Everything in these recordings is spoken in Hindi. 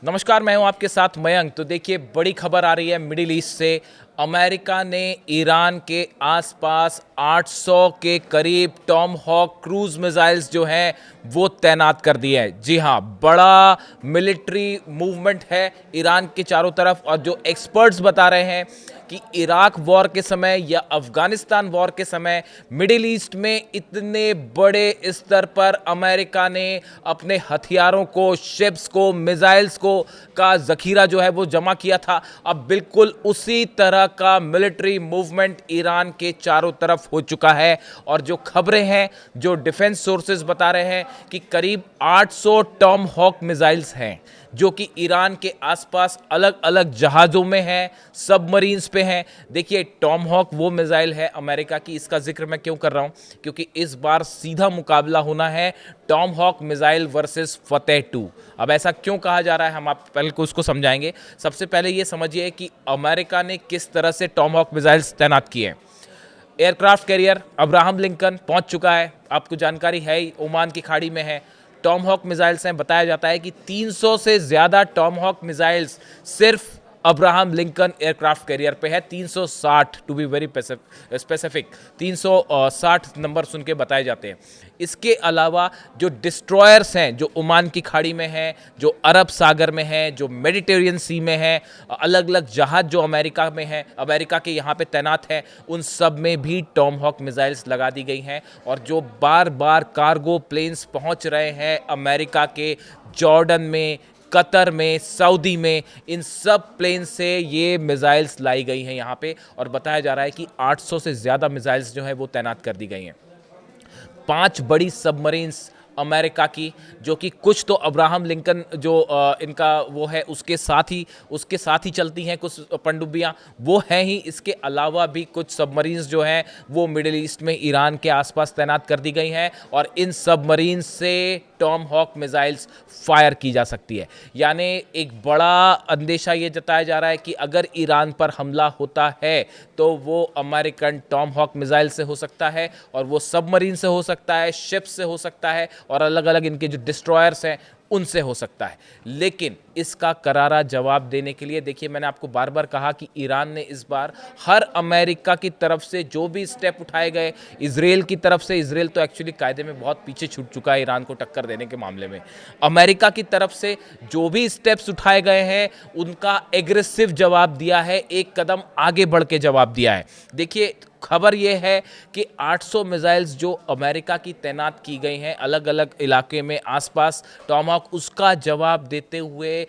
नमस्कार, मैं हूं आपके साथ मयंक। तो देखिए, बड़ी खबर आ रही है मिडिल ईस्ट से। अमेरिका ने ईरान के आसपास 800 के करीब टॉम हॉक क्रूज मिसाइल्स जो हैं वो तैनात कर दिए हैं। जी हां, बड़ा मिलिट्री मूवमेंट है ईरान के चारों तरफ। और जो एक्सपर्ट्स बता रहे हैं कि इराक वॉर के समय या अफगानिस्तान वॉर के समय मिडिल ईस्ट में इतने बड़े स्तर पर अमेरिका ने अपने हथियारों को, शिप्स को, मिसाइल्स को का जखीरा जो है वो जमा किया था। अब बिल्कुल उसी तरह का मिलिट्री मूवमेंट ईरान के चारों तरफ हो चुका है। और जो खबरें हैं, जो डिफेंस सोर्सेज बता रहे हैं कि करीब 800 टॉम हॉक मिसाइल्स हैं जो कि ईरान के आसपास अलग अलग जहाज़ों में हैं, सबमरीन्स पे हैं। देखिए, टॉम हॉक वो मिसाइल है अमेरिका की। इसका जिक्र मैं क्यों कर रहा हूं? क्योंकि इस बार सीधा मुकाबला होना है टॉम हॉक मिसाइल वर्सेस फतेह 2। अब ऐसा क्यों कहा जा रहा है, हम आप पहले को उसको समझाएंगे। सबसे पहले ये समझिए कि अमेरिका ने किस तरह से टॉम हॉक मिसाइल्स तैनात किए हैं। एयरक्राफ्ट कैरियर अब्राहम लिंकन पहुंच चुका है, आपको जानकारी है ही, ओमान की खाड़ी में है। टॉम हॉक मिसाइल्स हैं, बताया जाता है कि 300 से ज़्यादा टॉम हॉक मिसाइल्स सिर्फ अब्राहम लिंकन एयरक्राफ्ट कैरियर पे है। 360 to be very specific, 360 number सुन के बताए जाते हैं। इसके अलावा जो डिस्ट्रॉयर्स हैं, जो ओमान की खाड़ी में हैं, जो अरब सागर में हैं, जो मेडिटेरियन सी में हैं, अलग अलग जहाज जो अमेरिका में हैं, अमेरिका के यहाँ पे तैनात हैं, उन सब में भी टॉम हॉक मिसाइल्स लगा दी गई हैं। और जो बार बार कार्गो प्लेन्स पहुँच रहे हैं अमेरिका के, जॉर्डन में, कतर में, सऊदी में, इन सब प्लेन से ये मिसाइल्स लाई गई हैं यहाँ पे। और बताया जा रहा है कि 800 से ज़्यादा मिसाइल्स जो हैं वो तैनात कर दी गई हैं। 5 बड़ी सबमरीन्स अमेरिका की, जो कि कुछ तो अब्राहम लिंकन जो इनका वो है उसके साथ ही चलती हैं कुछ पनडुब्बियां, वो हैं ही। इसके अलावा भी कुछ सबमरीन्स जो हैं वो मिडिल ईस्ट में ईरान के आसपास तैनात कर दी गई हैं। और इन सबमरीन्स से टॉम हॉक मिसाइल्स फायर की जा सकती है। यानी एक बड़ा अंदेशा ये जताया जा रहा है कि अगर ईरान पर हमला होता है तो वो अमेरिकन टॉम हॉक मिसाइल से हो सकता है, और वो सबमरीन से हो सकता है, शिप से हो सकता है, और अलग अलग इनके जो डिस्ट्रॉयर्स हैं उनसे हो सकता है। लेकिन इसका करारा जवाब देने के लिए, देखिए, मैंने आपको बार बार कहा कि ईरान ने इस बार हर अमेरिका की तरफ से जो भी स्टेप उठाए गए, इजराइल की तरफ से, इजराइल तो एक्चुअली कायदे में बहुत पीछे छूट चुका है ईरान को टक्कर देने के मामले में, अमेरिका की तरफ से जो भी स्टेप्स उठाए गए हैं उनका एग्रेसिव जवाब दिया है, एक कदम आगे बढ़ के जवाब दिया है। देखिए, खबर यह है कि 800 मिसाइल्स जो अमेरिका की तैनात की गई हैं अलग अलग इलाके में आसपास टॉमहॉक, उसका जवाब देते हुए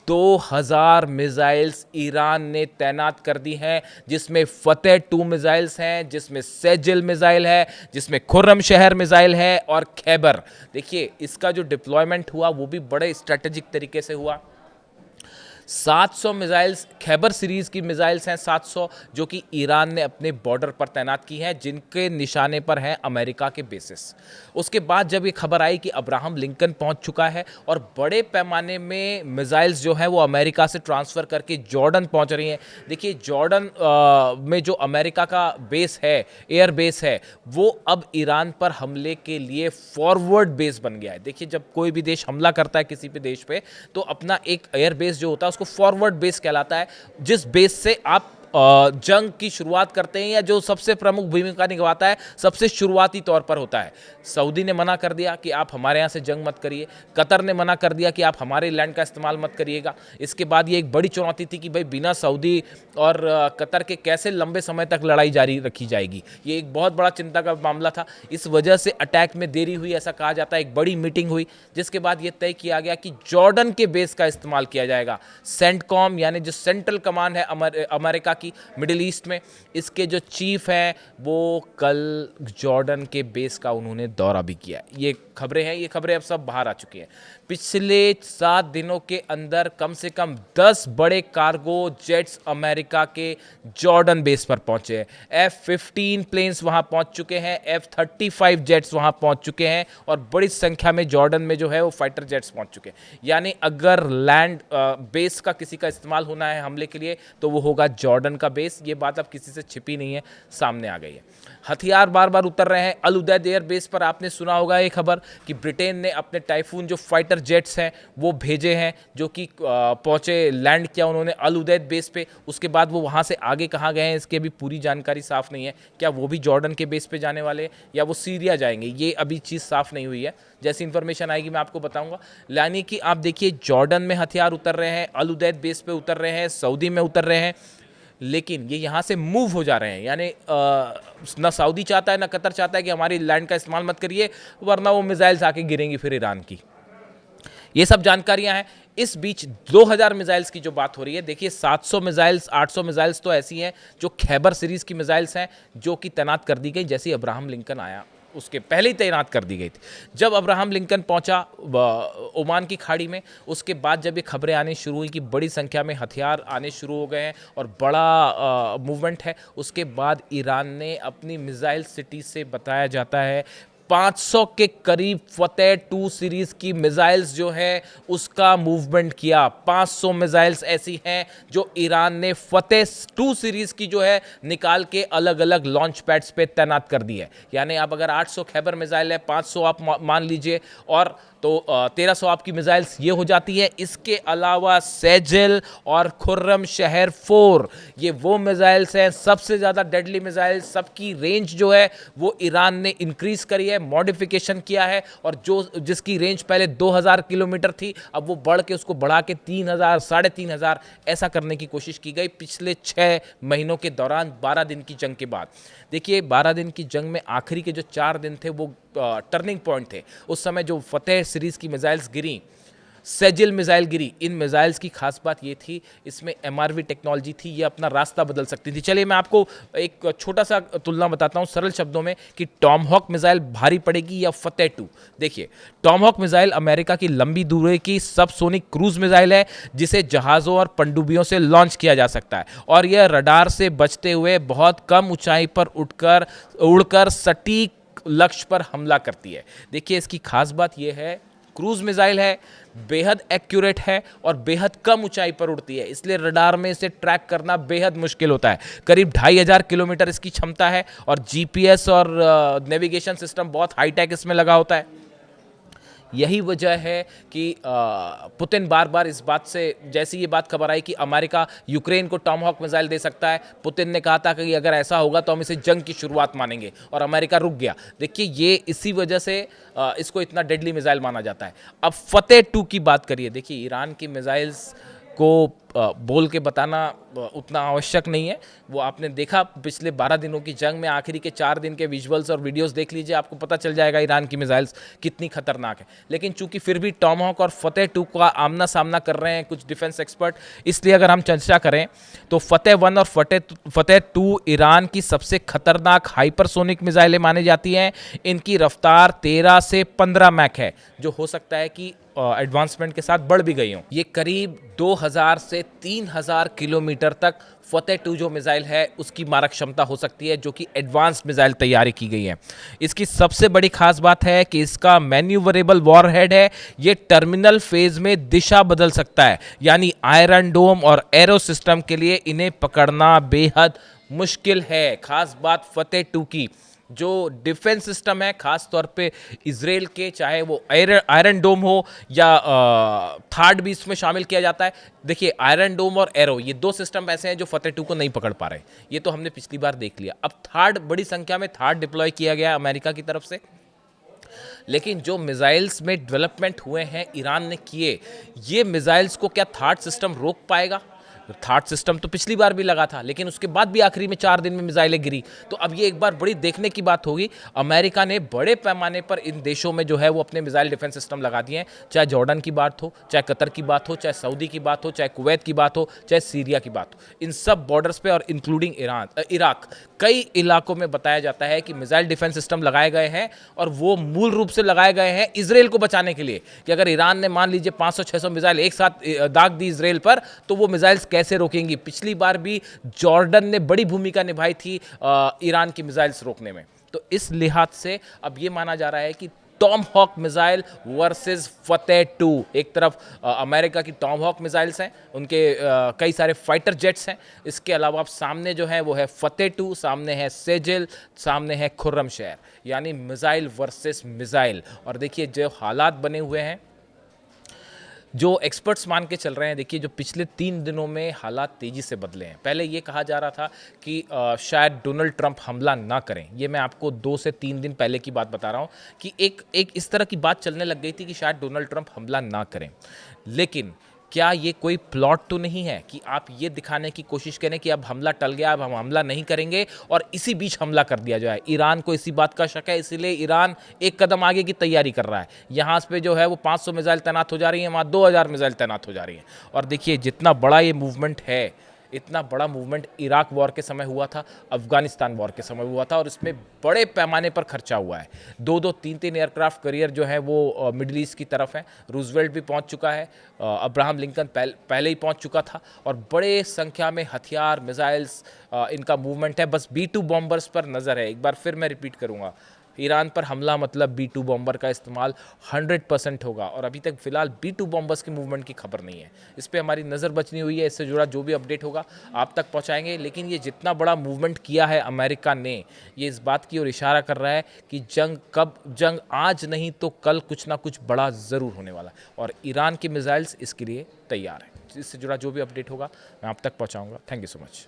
2000 मिसाइल्स ईरान ने तैनात कर दी हैं, जिसमें फतेह 2 मिसाइल्स हैं, जिसमें सेजिल मिसाइल है, जिसमें खुर्रम शहर मिसाइल है, और खैबर। देखिए, इसका जो डिप्लॉयमेंट हुआ वो भी बड़े स्ट्रेटेजिक तरीके से हुआ। 700 मिसाइल्स, खैबर सीरीज़ की मिसाइल्स हैं 700, जो कि ईरान ने अपने बॉर्डर पर तैनात की हैं, जिनके निशाने पर हैं अमेरिका के बेसिस। उसके बाद जब ये खबर आई कि अब्राहम लिंकन पहुंच चुका है और बड़े पैमाने में मिसाइल्स जो हैं वो अमेरिका से ट्रांसफ़र करके जॉर्डन पहुंच रही हैं। देखिए, जॉर्डन में जो अमेरिका का बेस है, एयर बेस है, वो अब ईरान पर हमले के लिए फॉरवर्ड बेस बन गया है। देखिए, जब कोई भी देश हमला करता है किसी भी देश पे, तो अपना एक एयर बेस जो होता है उसको फॉरवर्ड बेस कहलाता है, जिस बेस से आप जंग की शुरुआत करते हैं, या जो सबसे प्रमुख भूमिका निभाता है सबसे शुरुआती तौर पर होता है। सऊदी ने मना कर दिया कि आप हमारे यहाँ से जंग मत करिए, कतर ने मना कर दिया कि आप हमारे लैंड का इस्तेमाल मत करिएगा। इसके बाद ये एक बड़ी चुनौती थी कि भाई बिना सऊदी और कतर के कैसे लंबे समय तक लड़ाई जारी रखी जाएगी। ये एक बहुत बड़ा चिंता का मामला था। इस वजह से अटैक में देरी हुई, ऐसा कहा जाता है। एक बड़ी मीटिंग हुई जिसके बाद ये तय किया गया कि जॉर्डन के बेस का इस्तेमाल किया जाएगा। सेंटकॉम यानी जो सेंट्रल कमांड है अमेरिका की मिडिल ईस्ट में, इसके जो चीफ हैं वो कल जॉर्डन के बेस का उन्होंने दौरा भी किया। ये खबरें हैं, ये खबरें अब सब बाहर आ चुकी हैं। पिछले 7 दिनों के अंदर कम से कम 10 बड़े कार्गो जेट्स अमेरिका के जॉर्डन बेस पर पहुंचे हैं। F-15 प्लेन्स वहां पहुंच चुके हैं, F-35 जेट्स वहां पहुंच चुके हैं, और बड़ी संख्या में जॉर्डन में जो है वो फाइटर जेट्स पहुंच चुके हैं। यानी अगर लैंड बेस का किसी का इस्तेमाल होना है हमले के लिए तो वो होगा जॉर्डन का बेस। ये बात अब किसी से छिपी नहीं है, सामने आ गई है। हथियार बार बार उतर रहे हैं। अल उदैद एयर बेस पर आपने सुना होगा ये खबर कि ब्रिटेन ने अपने टाइफून जो फाइटर जेट्स हैं वो भेजे हैं, जो कि पहुंचे, लैंड किया उन्होंने अल उदैद बेस पे। उसके बाद वो वहां से आगे कहाँ गए हैं इसकी अभी पूरी जानकारी साफ नहीं है। क्या वो भी जॉर्डन के बेस पे जाने वाले हैं या वो सीरिया जाएंगे, ये अभी चीज़ साफ नहीं हुई है। जैसी इन्फॉर्मेशन आएगी मैं आपको बताऊंगा। यानी कि आप देखिए, जॉर्डन में हथियार उतर रहे हैं, अल उदैद बेस पे उतर रहे हैं, सऊदी में उतर रहे हैं, लेकिन ये यहाँ से मूव हो जा रहे हैं। यानी ना सऊदी चाहता है ना कतर चाहता है कि हमारी लैंड का इस्तेमाल मत करिए, वरना वो मिसाइल्स आके गिरेंगी फिर ईरान की। ये सब जानकारियां हैं। इस बीच 2000 मिसाइल्स की जो बात हो रही है, देखिए 700 मिसाइल्स 800 मिसाइल्स तो ऐसी हैं जो खैबर सीरीज़ की मिसाइल्स हैं, जो कि तैनात कर दी गई जैसे अब्राहम लिंकन आया उसके पहले ही तैनात कर दी गई थी। जब अब्राहम लिंकन पहुंचा ओमान की खाड़ी में, उसके बाद जब ये खबरें आनी शुरू हुई कि बड़ी संख्या में हथियार आने शुरू हो गए हैं और बड़ा मूवमेंट है, उसके बाद ईरान ने अपनी मिसाइल सिटी से, बताया जाता है 500 के करीब फतेह 2 सीरीज की मिसाइल्स जो है उसका मूवमेंट किया। 500 मिसाइल्स ऐसी हैं जो ईरान ने फतेह 2 सीरीज की जो है निकाल के अलग अलग लॉन्च पैड्स पे तैनात कर दी है। यानी आप अगर 800 खैबर मिसाइल है, 500 आप मान लीजिए, और तो 1300 आपकी मिसाइल्स ये हो जाती है। इसके अलावा सेजिल और खुर्रम शहर 4, ये वो मिसाइल्स हैं सबसे ज़्यादा डेडली मिसाइल्स। सबकी रेंज जो है वो ईरान ने इंक्रीज़ करी है, मॉडिफिकेशन किया है, और जो जिसकी रेंज पहले 2000 किलोमीटर थी, अब वो बढ़ के उसको बढ़ा के 3000, 3500 ऐसा करने की कोशिश की गई पिछले 6 महीनों के दौरान, 12 दिन की जंग के बाद। देखिए 12 दिन की जंग में आखिरी के जो 4 दिन थे वो टर्निंग पॉइंट थे। उस समय जो फतेह सीरीज़ की मिसाइल्स गिरी, सेजिल मिसाइल गिरी, इन मिसाइल्स की खास बात ये थी, इसमें एमआरवी टेक्नोलॉजी थी, ये अपना रास्ता बदल सकती थी। चलिए मैं आपको एक छोटा सा तुलना बताता हूँ सरल शब्दों में कि टॉमहॉक मिसाइल भारी पड़ेगी या फतेह 2। देखिए, टॉमहॉक मिसाइल अमेरिका की लंबी दूरी की सबसोनिक क्रूज मिसाइल है, जिसे जहाज़ों और पनडुब्बियों से लॉन्च किया जा सकता है, और यह रडार से बचते हुए बहुत कम ऊंचाई पर उड़कर सटीक लक्ष्य पर हमला करती है। देखिए इसकी खास बात यह है, क्रूज मिसाइल है, बेहद एक्यूरेट है और बेहद कम ऊंचाई पर उड़ती है, इसलिए रडार में इसे ट्रैक करना बेहद मुश्किल होता है। करीब 2500 किलोमीटर इसकी क्षमता है, और जीपीएस और नेविगेशन सिस्टम बहुत हाईटेक इसमें लगा होता है। यही वजह है कि पुतिन बार बार इस बात से, जैसी ये बात खबर आई कि अमेरिका यूक्रेन को टॉमहॉक मिसाइल दे सकता है, पुतिन ने कहा था कि अगर ऐसा होगा तो हम इसे जंग की शुरुआत मानेंगे, और अमेरिका रुक गया। देखिए ये इसी वजह से इसको इतना डेडली मिसाइल माना जाता है। अब फतेह 2 की बात करिए। देखिए ईरान की मिसाइल्स को बोल के बताना उतना आवश्यक नहीं है, वो आपने देखा पिछले 12 दिनों की जंग में, आखिरी के 4 दिन के विजुअल्स और वीडियोस देख लीजिए, आपको पता चल जाएगा ईरान की मिसाइल्स कितनी खतरनाक है। लेकिन चूंकि फिर भी टॉमहॉक और फतेह 2 का आमना सामना कर रहे हैं कुछ डिफेंस एक्सपर्ट, इसलिए अगर हम चर्चा करें तो फतेह 1 और फतेह 2 ईरान की सबसे खतरनाक हाइपरसोनिक मिसाइलें मानी जाती हैं। इनकी रफ्तार 13 से 15 मैक है, जो हो सकता है कि एडवांसमेंट के साथ बढ़ भी गई हूँ। ये करीब 2000 से 3000 किलोमीटर तक फतेह 2 जो मिसाइल है उसकी मारक क्षमता हो सकती है, जो कि एडवांस मिसाइल तैयारी की गई है। इसकी सबसे बड़ी खास बात है कि इसका मैन्यूवरेबल वॉरहेड है, ये टर्मिनल फेज में दिशा बदल सकता है, यानी आयरन डोम और एरो सिस्टम के लिए इन्हें पकड़ना बेहद मुश्किल है। खास बात फतेह 2 की, जो डिफेंस सिस्टम है खास तौर पे इजराइल के, चाहे वो आयरन डोम हो या थार्ड भी इसमें शामिल किया जाता है। देखिए आयरन डोम और एरो, ये 2 सिस्टम ऐसे हैं जो फतेह 2 को नहीं पकड़ पा रहे, ये तो हमने पिछली बार देख लिया। अब थार्ड, बड़ी संख्या में थार्ड डिप्लॉय किया गया अमेरिका की तरफ से, लेकिन जो मिसाइल्स में डेवलपमेंट हुए हैं ईरान ने किए, ये मिसाइल्स को क्या थार्ड सिस्टम रोक पाएगा? थार्ड सिस्टम तो पिछली बार भी लगा था, लेकिन उसके बाद भी आखिरी में 4 दिन में मिसाइलें गिरी। तो अब ये एक बार बड़ी देखने की बात होगी। अमेरिका ने बड़े पैमाने पर इन देशों में जो है वो अपने मिसाइल डिफेंस सिस्टम लगा दिए हैं, चाहे जॉर्डन की बात हो, चाहे कतर की बात हो, चाहे सऊदी की बात हो, चाहे कुवैत की बात हो, चाहे सीरिया की बात हो। इन सब बॉर्डर्स पे और इंक्लूडिंग इराक, कई इलाकों में बताया जाता है कि मिसाइल डिफेंस सिस्टम लगाए गए हैं, और वो मूल रूप से लगाए गए हैं इजराइल को बचाने के लिए, कि अगर ईरान ने मान लीजिए 500-600 मिसाइल एक साथ दाग दी इजराइल पर, तो वो मिसाइल्स कैसे रोकेंगी। पिछली बार भी जॉर्डन ने बड़ी भूमिका निभाई थी ईरान की मिसाइल्स रोकने में। तो इस लिहाज से अब ये माना जा रहा है कि टॉमहॉक मिसाइल वर्सेस फतेह 2, एक तरफ अमेरिका की टॉमहॉक मिसाइल्स हैं, उनके कई सारे फाइटर जेट्स हैं, इसके अलावा अब सामने जो है वो है फतेह 2, सामने है सेजिल, सामने है खुर्रम शहर, यानी मिसाइल वर्सेस मिसाइल। और देखिए जो हालात बने हुए हैं, जो एक्सपर्ट्स मान के चल रहे हैं, देखिए जो पिछले 3 दिनों में हालात तेज़ी से बदले हैं। पहले ये कहा जा रहा था कि शायद डोनाल्ड ट्रंप हमला ना करें। ये मैं आपको 2 से 3 दिन पहले की बात बता रहा हूँ कि एक इस तरह की बात चलने लग गई थी कि शायद डोनाल्ड ट्रंप हमला ना करें। लेकिन क्या ये कोई प्लॉट तो नहीं है कि आप ये दिखाने की कोशिश करें कि अब हमला टल गया, अब हम हमला नहीं करेंगे और इसी बीच हमला कर दिया जाए? ईरान को इसी बात का शक है, इसीलिए ईरान एक कदम आगे की तैयारी कर रहा है। यहाँ पे जो है वो 500 मिसाइल तैनात हो जा रही हैं, वहाँ 2000 मिसाइल तैनात हो जा रही हैं। और देखिए जितना बड़ा ये मूवमेंट है, इतना बड़ा मूवमेंट इराक वॉर के समय हुआ था, अफगानिस्तान वॉर के समय हुआ था, और इसमें बड़े पैमाने पर खर्चा हुआ है। 2-2, 3-3 एयरक्राफ्ट करियर जो है वो मिडिल ईस्ट की तरफ है। रूजवेल्ट भी पहुंच चुका है, अब्राहम लिंकन पहले ही पहुंच चुका था, और बड़े संख्या में हथियार, मिसाइल्स, इनका मूवमेंट है। बस B-2 बॉम्बर्स पर नज़र है। एक बार फिर मैं रिपीट करूंगा, ईरान पर हमला मतलब B-2 बॉम्बर का इस्तेमाल 100% होगा, और अभी तक फिलहाल B-2 बॉम्बर्स की मूवमेंट की खबर नहीं है। इस पर हमारी नज़र बचनी हुई है। इससे जुड़ा जो भी अपडेट होगा आप तक पहुंचाएंगे। लेकिन ये जितना बड़ा मूवमेंट किया है अमेरिका ने, ये इस बात की ओर इशारा कर रहा है कि जंग आज नहीं तो कल कुछ ना कुछ बड़ा ज़रूर होने वाला है, और ईरान के मिसाइल्स इसके लिए तैयार हैं। इससे जुड़ा जो भी अपडेट होगा मैं आप तक पहुँचाऊँगा। Thank you so much.